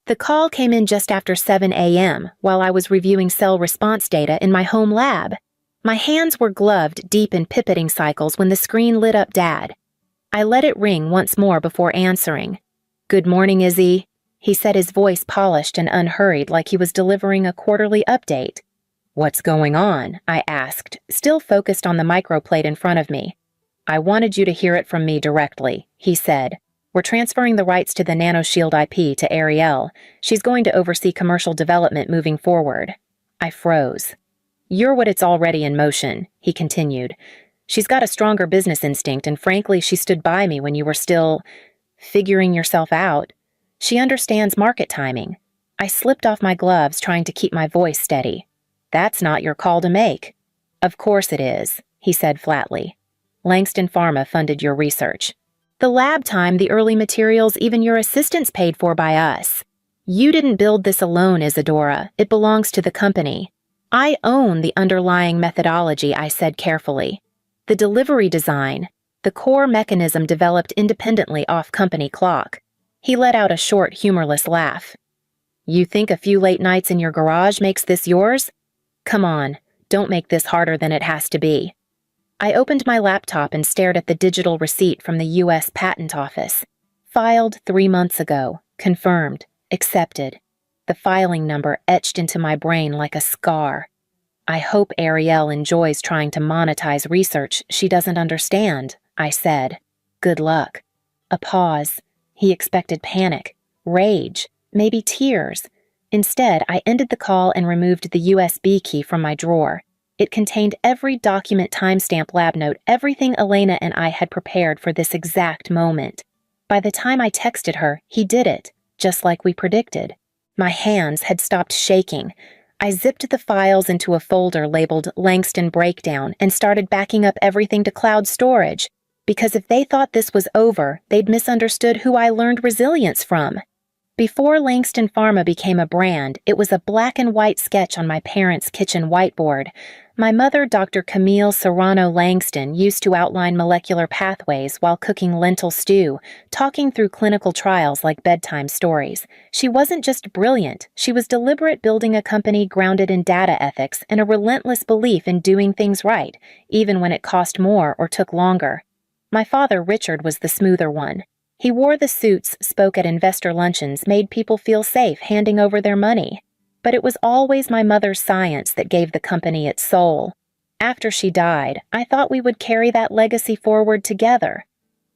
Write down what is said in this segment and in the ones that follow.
The call came in just after 7 a.m. while I was reviewing cell response data in my home lab. My hands were gloved deep in pipetting cycles when the screen lit up Dad. I let it ring once more before answering. "Good morning, Izzy," he said, his voice polished and unhurried like he was delivering a quarterly update. "What's going on?" I asked, still focused on the microplate in front of me. "I wanted you to hear it from me directly," he said. "We're transferring the rights to the nanoshield IP to Ariel. She's going to oversee commercial development moving forward." I froze. "You're what it's already in motion," he continued. "She's got a stronger business instinct, and frankly, she stood by me when you were still figuring yourself out. She understands market timing." I slipped off my gloves, trying to keep my voice steady. "That's not your call to make." "Of course it is," he said flatly. "Langston Pharma funded your research. The lab time, the early materials, even your assistants paid for by us. You didn't build this alone, Isadora. It belongs to the company. I own the underlying methodology," I said carefully. "The delivery design, the core mechanism developed independently off company clock." He let out a short, humorless laugh. "You think a few late nights in your garage makes this yours? Come on, don't make this harder than it has to be." I opened my laptop and stared at the digital receipt from the U.S. Patent Office. Filed 3 months ago. Confirmed. Accepted. The filing number etched into my brain like a scar. "I hope Ariel enjoys trying to monetize research she doesn't understand," I said. "Good luck." A pause. He expected panic, rage, maybe tears. Instead, I ended the call and removed the USB key from my drawer. It contained every document, timestamp, lab note, everything Elena and I had prepared for this exact moment. By the time I texted her, he did it, just like we predicted. My hands had stopped shaking. I zipped the files into a folder labeled Langston Breakdown and started backing up everything to cloud storage, because if they thought this was over, they'd misunderstood who I learned resilience from. Before Langston Pharma became a brand, it was a black and white sketch on my parents' kitchen whiteboard. My mother, Dr. Camille Serrano Langston, used to outline molecular pathways while cooking lentil stew, talking through clinical trials like bedtime stories. She wasn't just brilliant, she was deliberate, building a company grounded in data ethics and a relentless belief in doing things right, even when it cost more or took longer. My father, Richard, was the smoother one. He wore the suits, spoke at investor luncheons, made people feel safe handing over their money. But it was always my mother's science that gave the company its soul. After she died, I thought we would carry that legacy forward together.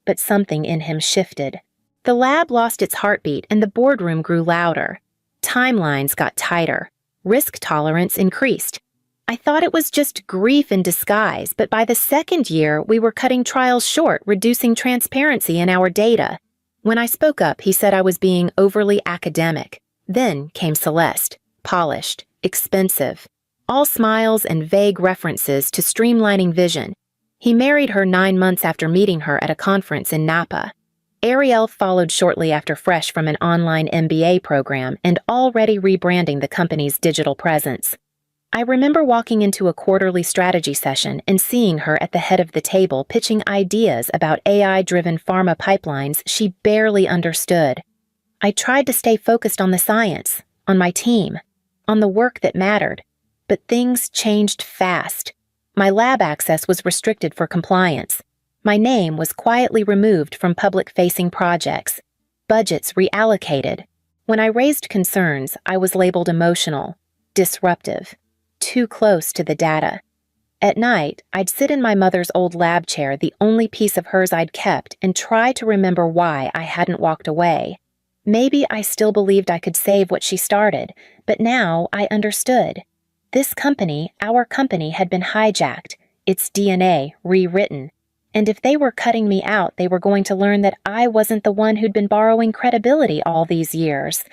But something in him shifted. The lab lost its heartbeat and the boardroom grew louder. Timelines got tighter. Risk tolerance increased. I thought it was just grief in disguise, but by the second year, we were cutting trials short, reducing transparency in our data. When I spoke up, he said I was being overly academic. Then came Celeste, polished, expensive, all smiles and vague references to streamlining vision. He married her 9 months after meeting her at a conference in Napa. Ariel followed shortly after, fresh from an online MBA program and already rebranding the company's digital presence. I remember walking into a quarterly strategy session and seeing her at the head of the table pitching ideas about AI-driven pharma pipelines she barely understood. I tried to stay focused on the science, on my team, on the work that mattered, but things changed fast. My lab access was restricted for compliance. My name was quietly removed from public-facing projects. Budgets reallocated. When I raised concerns, I was labeled emotional, disruptive, too close to the data. At night, I'd sit in my mother's old lab chair, the only piece of hers I'd kept, and try to remember why I hadn't walked away. Maybe I still believed I could save what she started, but now I understood. This company, our company, had been hijacked, its DNA rewritten. And if they were cutting me out, they were going to learn that I wasn't the one who'd been borrowing credibility all these years.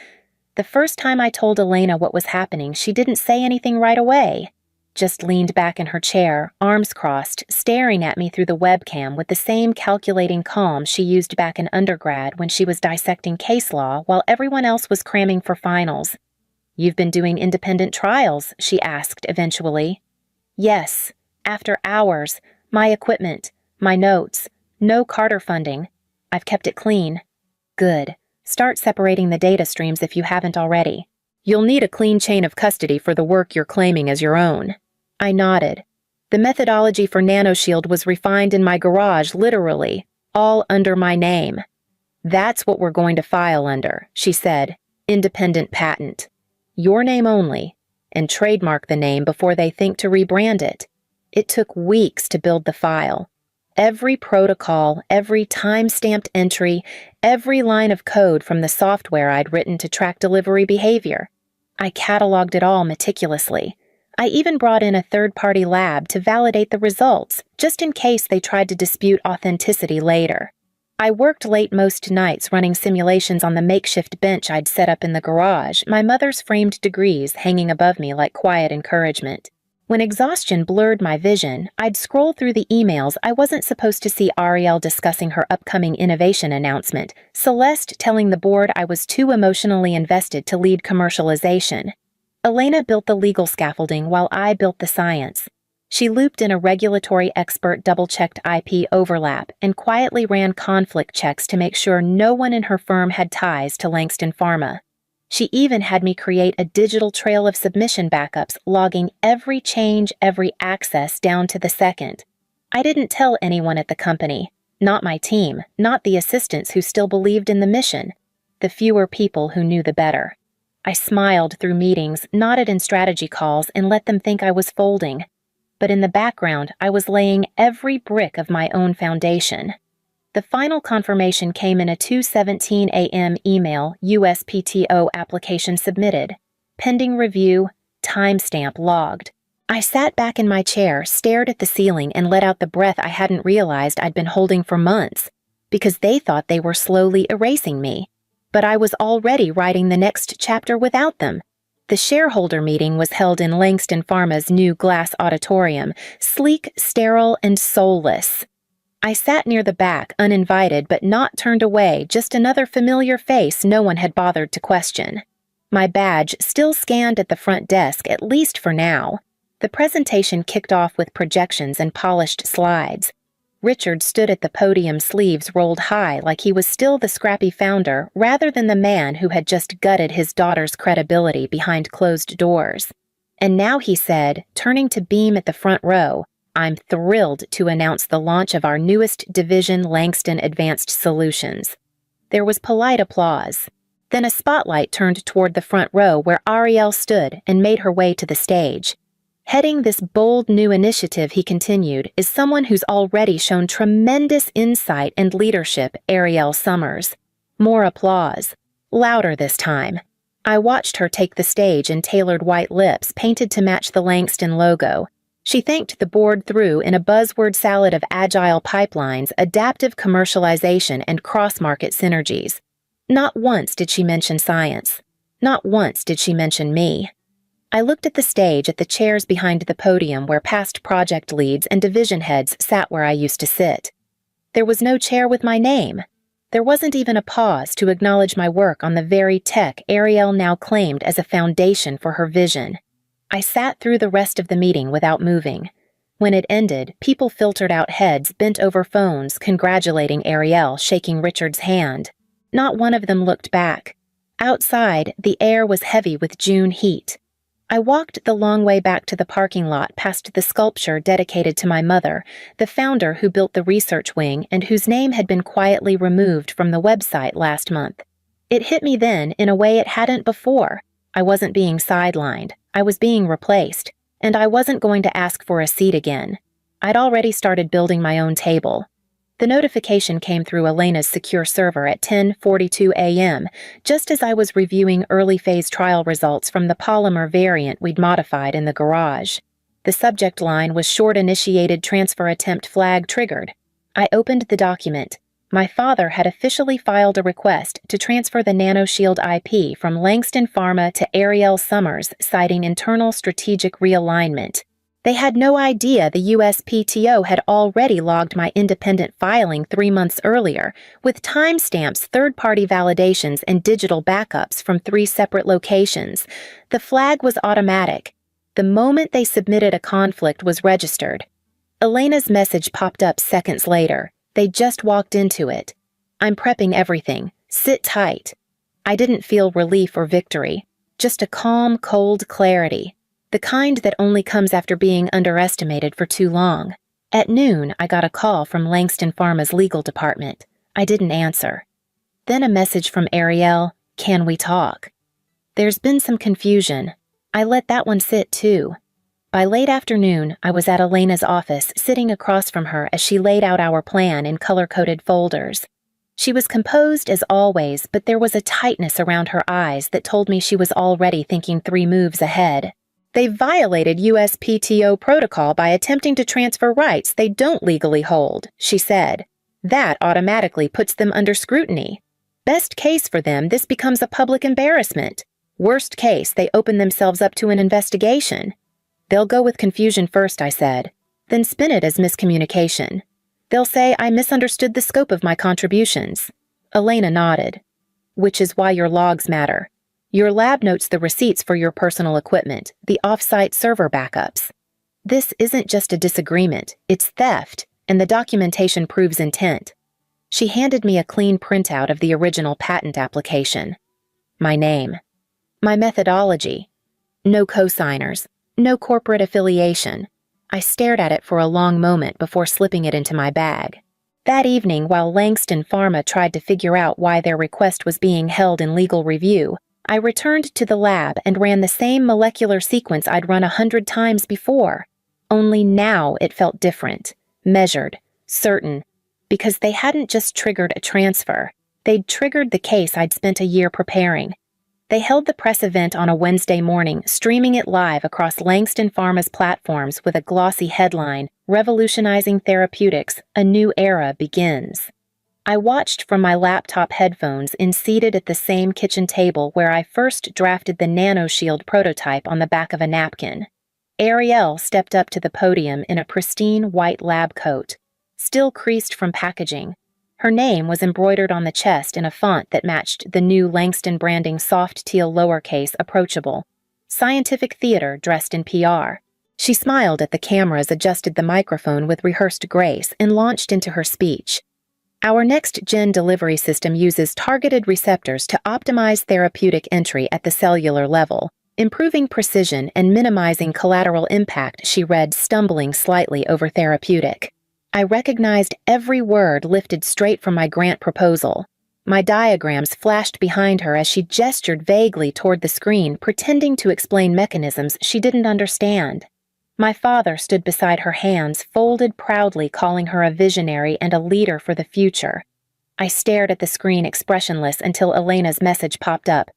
The first time I told Elena what was happening, she didn't say anything right away. Just leaned back in her chair, arms crossed, staring at me through the webcam with the same calculating calm she used back in undergrad when she was dissecting case law while everyone else was cramming for finals. "You've been doing independent trials?" she asked eventually. "Yes. After hours. My equipment. My notes. No Carter funding. I've kept it clean." "Good. Start separating the data streams if you haven't already. You'll need a clean chain of custody for the work you're claiming as your own." I nodded. The methodology for NanoShield was refined in my garage, literally, all under my name. "That's what we're going to file under," she said. "Independent patent. Your name only, and trademark the name before they think to rebrand it." It took weeks to build the file. Every protocol, every time-stamped entry, every line of code from the software I'd written to track delivery behavior. I cataloged it all meticulously. I even brought in a third-party lab to validate the results, just in case they tried to dispute authenticity later. I worked late most nights running simulations on the makeshift bench I'd set up in the garage, my mother's framed degrees hanging above me like quiet encouragement. When exhaustion blurred my vision, I'd scroll through the emails I wasn't supposed to see Ariel discussing her upcoming innovation announcement, Celeste telling the board I was too emotionally invested to lead commercialization. Elena built the legal scaffolding while I built the science. She looped in a regulatory expert double-checked IP overlap and quietly ran conflict checks to make sure no one in her firm had ties to Langston Pharma. She even had me create a digital trail of submission backups logging every change, every access down to the second. I didn't tell anyone at the company, not my team, not the assistants who still believed in the mission. The fewer people who knew the better. I smiled through meetings, nodded in strategy calls, and let them think I was folding. But in the background, I was laying every brick of my own foundation. The final confirmation came in a 2:17 a.m. email, USPTO application submitted. Pending review, timestamp logged. I sat back in my chair, stared at the ceiling, and let out the breath I hadn't realized I'd been holding for months, because they thought they were slowly erasing me. But I was already writing the next chapter without them. The shareholder meeting was held in Langston Pharma's new glass auditorium, sleek, sterile, and soulless. I sat near the back, uninvited but not turned away, just another familiar face no one had bothered to question. My badge still scanned at the front desk, at least for now. The presentation kicked off with projections and polished slides. Richard stood at the podium, sleeves rolled high like he was still the scrappy founder rather than the man who had just gutted his daughter's credibility behind closed doors. And now he said, turning to Beam at the front row, "I'm thrilled to announce the launch of our newest division, Langston Advanced Solutions." There was polite applause. Then a spotlight turned toward the front row where Ariel stood and made her way to the stage. Heading this bold new initiative, he continued, is someone who's already shown tremendous insight and leadership, Ariel Summers. More applause. Louder this time. I watched her take the stage in tailored white lips painted to match the Langston logo. She thanked the board through in a buzzword salad of agile pipelines, adaptive commercialization, and cross-market synergies. Not once did she mention science. Not once did she mention me. I looked at the stage, at the chairs behind the podium where past project leads and division heads sat where I used to sit. There was no chair with my name. There wasn't even a pause to acknowledge my work on the very tech Ariel now claimed as a foundation for her vision. I sat through the rest of the meeting without moving. When it ended, people filtered out heads bent over phones, congratulating Ariel, shaking Richard's hand. Not one of them looked back. Outside, the air was heavy with June heat. I walked the long way back to the parking lot past the sculpture dedicated to my mother, the founder who built the research wing and whose name had been quietly removed from the website last month. It hit me then in a way it hadn't before. I wasn't being sidelined. I was being replaced, and I wasn't going to ask for a seat again. I'd already started building my own table. The notification came through Elena's secure server at 10:42 a.m., just as I was reviewing early-phase trial results from the polymer variant we'd modified in the garage. The subject line was short initiated transfer attempt flag triggered. I opened the document. My father had officially filed a request to transfer the NanoShield IP from Langston Pharma to Ariel Summers, citing internal strategic realignment. They had no idea the USPTO had already logged my independent filing 3 months earlier, with timestamps, third-party validations, and digital backups from 3 separate locations. The flag was automatic. The moment they submitted a conflict was registered. Elena's message popped up seconds later. They just walked into it. "I'm prepping everything. Sit tight. I didn't feel relief or victory, just a calm, cold clarity, the kind that only comes after being underestimated for too long. At noon, I got a call from Langston Pharma's legal department. I didn't answer. Then a message from Ariel, "Can we talk?" There's been some confusion. I let that one sit too. By late afternoon, I was at Elena's office, sitting across from her as she laid out our plan in color-coded folders. She was composed as always, but there was a tightness around her eyes that told me she was already thinking 3 moves ahead. They violated USPTO protocol by attempting to transfer rights they don't legally hold, she said. That automatically puts them under scrutiny. Best case for them, this becomes a public embarrassment. Worst case, they open themselves up to an investigation. They'll go with confusion first, I said, then spin it as miscommunication. They'll say I misunderstood the scope of my contributions. Elena nodded. Which is why your logs matter. Your lab notes the receipts for your personal equipment, the off-site server backups. This isn't just a disagreement, it's theft, and the documentation proves intent. She handed me a clean printout of the original patent application. My name. My methodology. No cosigners. No corporate affiliation. I stared at it for a long moment before slipping it into my bag. That evening, while Langston Pharma tried to figure out why their request was being held in legal review, I returned to the lab and ran the same molecular sequence I'd run 100 times before. Only now it felt different, measured, certain, because they hadn't just triggered a transfer. They'd triggered the case I'd spent a year preparing. They held the press event on a Wednesday morning, streaming it live across Langston Pharma's platforms with a glossy headline, "Revolutionizing Therapeutics, a New Era Begins." I watched from my laptop headphones and seated at the same kitchen table where I first drafted the NanoShield prototype on the back of a napkin. Ariel stepped up to the podium in a pristine white lab coat, still creased from packaging. Her name was embroidered on the chest in a font that matched the new Langston branding soft teal lowercase approachable. Scientific theater dressed in PR. She smiled at the cameras, adjusted the microphone with rehearsed grace, and launched into her speech. Our next-gen delivery system uses targeted receptors to optimize therapeutic entry at the cellular level, improving precision and minimizing collateral impact, she read, stumbling slightly over therapeutic. I recognized every word lifted straight from my grant proposal. My diagrams flashed behind her as she gestured vaguely toward the screen, pretending to explain mechanisms she didn't understand. My father stood beside her, hands folded proudly, calling her a visionary and a leader for the future. I stared at the screen expressionless until Elena's message popped up.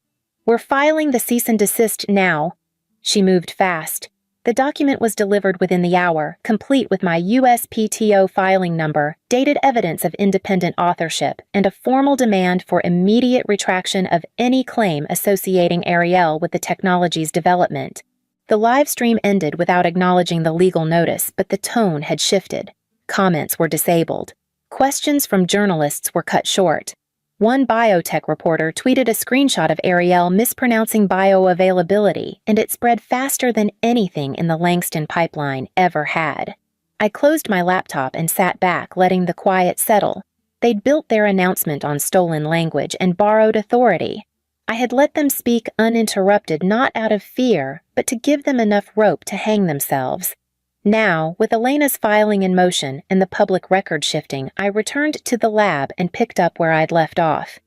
"We're filing the cease and desist now." She moved fast. The document was delivered within the hour, complete with my USPTO filing number, dated evidence of independent authorship, and a formal demand for immediate retraction of any claim associating Ariel with the technology's development. The live stream ended without acknowledging the legal notice, but the tone had shifted. Comments were disabled. Questions from journalists were cut short. One biotech reporter tweeted a screenshot of Ariel mispronouncing bioavailability, and it spread faster than anything in the Langston pipeline ever had. I closed my laptop and sat back, letting the quiet settle. They'd built their announcement on stolen language and borrowed authority. I had let them speak uninterrupted, not out of fear, but to give them enough rope to hang themselves. Now, with Elena's filing in motion and the public record shifting, I returned to the lab and picked up where I'd left off.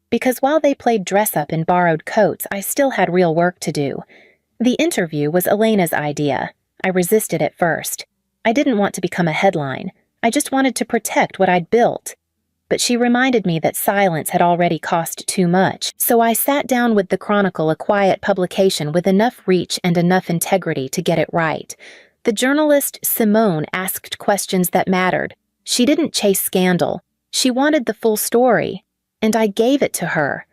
Because while they played dress-up in borrowed coats, I still had real work to do. The interview was Elena's idea. I resisted at first. I didn't want to become a headline. I just wanted to protect what I'd built. But she reminded me that silence had already cost too much, so I sat down with the Chronicle, a quiet publication with enough reach and enough integrity to get it right. The journalist Simone asked questions that mattered. She didn't chase scandal. She wanted the full story. And I gave it to her.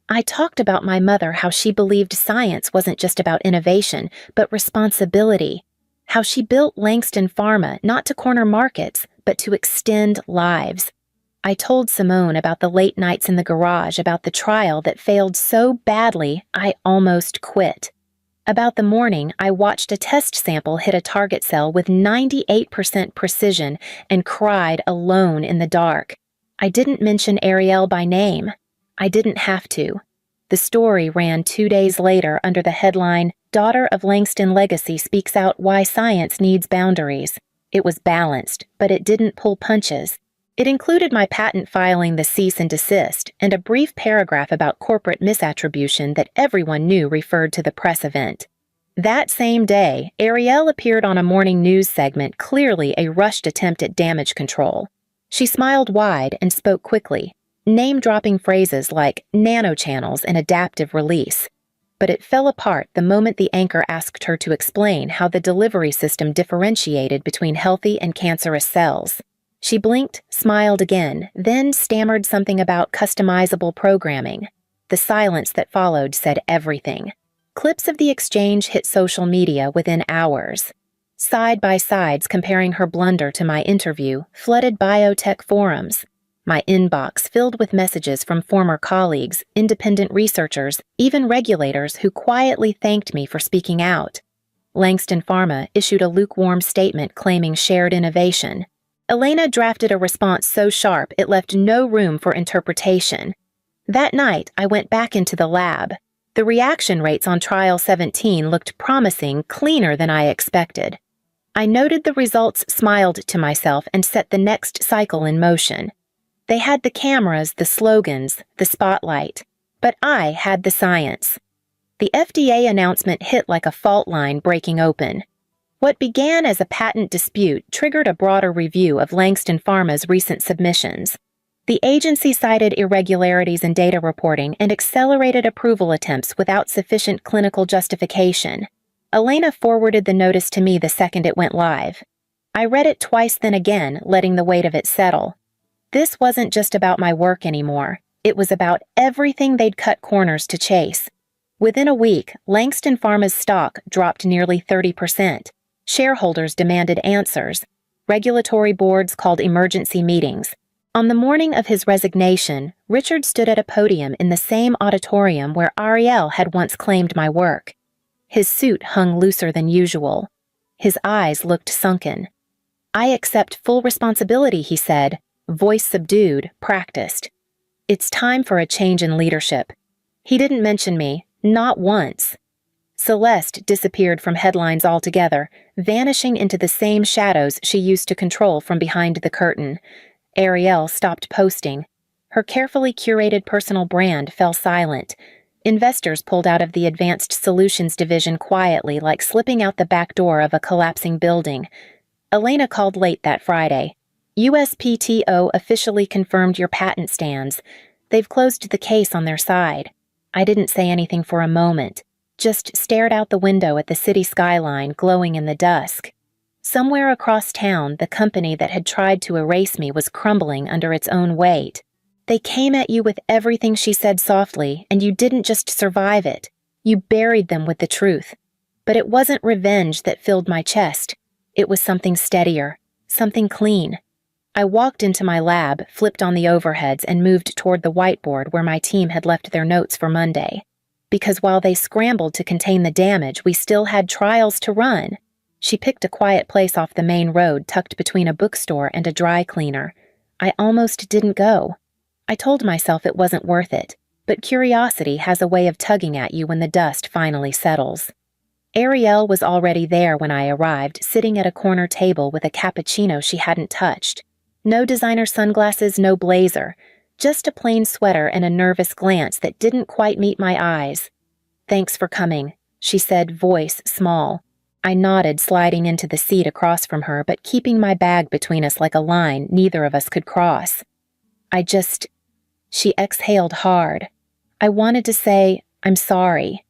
I talked about my mother, how she believed science wasn't just about innovation, but responsibility. How she built Langston Pharma not to corner markets, but to extend lives. I told Simone about the late nights in the garage, about the trial that failed so badly I almost quit. About the morning I watched a test sample hit a target cell with 98% precision and cried alone in the dark. I didn't mention Ariel by name. I didn't have to. The story ran 2 days later under the headline, "Daughter of Langston Legacy Speaks Out Why Science Needs Boundaries." It was balanced, but it didn't pull punches. It included my patent filing the cease and desist and a brief paragraph about corporate misattribution that everyone knew referred to the press event. That same day, Ariel appeared on a morning news segment, clearly a rushed attempt at damage control. She smiled wide and spoke quickly, name-dropping phrases like nanochannels and adaptive release. But it fell apart the moment the anchor asked her to explain how the delivery system differentiated between healthy and cancerous cells. She blinked, smiled again, then stammered something about customizable programming. The silence that followed said everything. Clips of the exchange hit social media within hours. Side-by-sides comparing her blunder to my interview flooded biotech forums. My inbox filled with messages from former colleagues, independent researchers, even regulators who quietly thanked me for speaking out. Langston Pharma issued a lukewarm statement claiming shared innovation. Elena drafted a response so sharp it left no room for interpretation. That night, I went back into the lab. The reaction rates on Trial 17 looked promising, cleaner than I expected. I noted the results, smiled to myself, and set the next cycle in motion. They had the cameras, the slogans, the spotlight, but I had the science. The FDA announcement hit like a fault line breaking open. What began as a patent dispute triggered a broader review of Langston Pharma's recent submissions. The agency cited irregularities in data reporting and accelerated approval attempts without sufficient clinical justification. Elena forwarded the notice to me the second it went live. I read it twice, then again, letting the weight of it settle. This wasn't just about my work anymore. It was about everything they'd cut corners to chase. Within a week, Langston Pharma's stock dropped nearly 30%. Shareholders demanded answers. Regulatory boards called emergency meetings. On the morning of his resignation, Richard stood at a podium in the same auditorium where Ariel had once claimed my work. His suit hung looser than usual. His eyes looked sunken. "I accept full responsibility," he said, voice subdued, practiced. "It's time for a change in leadership." He didn't mention me, not once. Celeste disappeared from headlines altogether, vanishing into the same shadows she used to control from behind the curtain. Ariel stopped posting. Her carefully curated personal brand fell silent. Investors pulled out of the Advanced Solutions division quietly, like slipping out the back door of a collapsing building. Elena called late that Friday. "USPTO officially confirmed your patent stands. They've closed the case on their side." I didn't say anything for a moment, just stared out the window at the city skyline glowing in the dusk. Somewhere across town, the company that had tried to erase me was crumbling under its own weight. "They came at you with everything," she said softly, "and you didn't just survive it. You buried them with the truth. But it wasn't revenge that filled my chest. It was something steadier, something clean." I walked into my lab, flipped on the overheads, and moved toward the whiteboard where my team had left their notes for Monday. Because while they scrambled to contain the damage, we still had trials to run. She picked a quiet place off the main road tucked between a bookstore and a dry cleaner. I almost didn't go. I told myself it wasn't worth it, but curiosity has a way of tugging at you when the dust finally settles. Ariel was already there when I arrived, sitting at a corner table with a cappuccino she hadn't touched. No designer sunglasses, no blazer, just a plain sweater and a nervous glance that didn't quite meet my eyes. "Thanks for coming," she said, voice small. I nodded, sliding into the seat across from her, but keeping my bag between us like a line neither of us could cross. She exhaled hard. I wanted to say, "I'm sorry."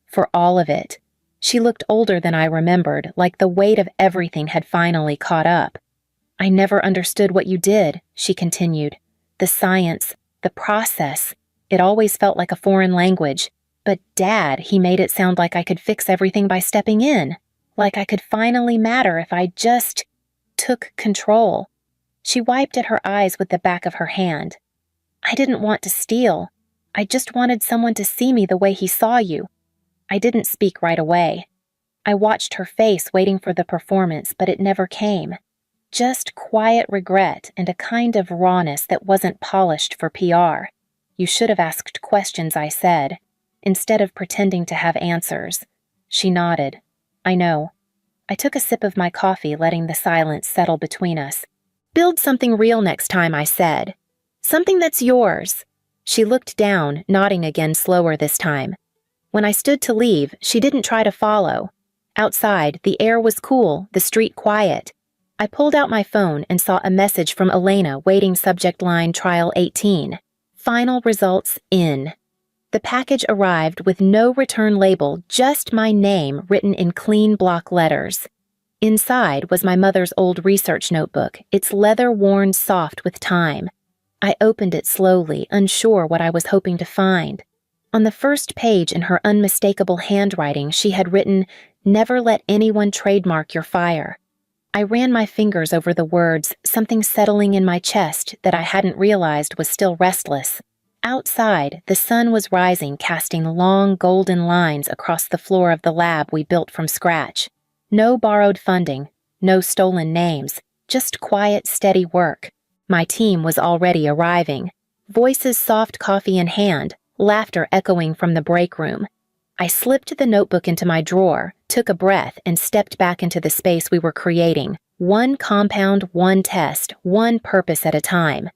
For all of it. She looked older than I remembered, like the weight of everything had finally caught up. "I never understood what you did," she continued. "The science, the process. It always felt like a foreign language. But Dad, he made it sound like I could fix everything by stepping in. Like I could finally matter if I just took control." She wiped at her eyes with the back of her hand. "I didn't want to steal. I just wanted someone to see me the way he saw you." I didn't speak right away. I watched her face, waiting for the performance, but it never came. Just quiet regret and a kind of rawness that wasn't polished for PR. You should have asked questions, I said, instead of pretending to have answers. She nodded. I know. I took a sip of my coffee, letting the silence settle between us. Build something real next time, I said. Something that's yours. She looked down, nodding again slower this time. When I stood to leave, she didn't try to follow. Outside, the air was cool, the street quiet. I pulled out my phone and saw a message from Elena waiting subject line Trial 18. Final results in. The package arrived with no return label, just my name written in clean block letters. Inside was my mother's old research notebook, its leather worn soft with time. I opened it slowly, unsure what I was hoping to find. On the first page in her unmistakable handwriting, she had written, "Never let anyone trademark your fire." I ran my fingers over the words, something settling in my chest that I hadn't realized was still restless. Outside, the sun was rising, casting long golden lines across the floor of the lab we built from scratch. No borrowed funding, no stolen names, just quiet, steady work. My team was already arriving. Voices soft coffee in hand, laughter echoing from the break room. I slipped the notebook into my drawer, took a breath, and stepped back into the space we were creating. One compound, one test, one purpose at a time.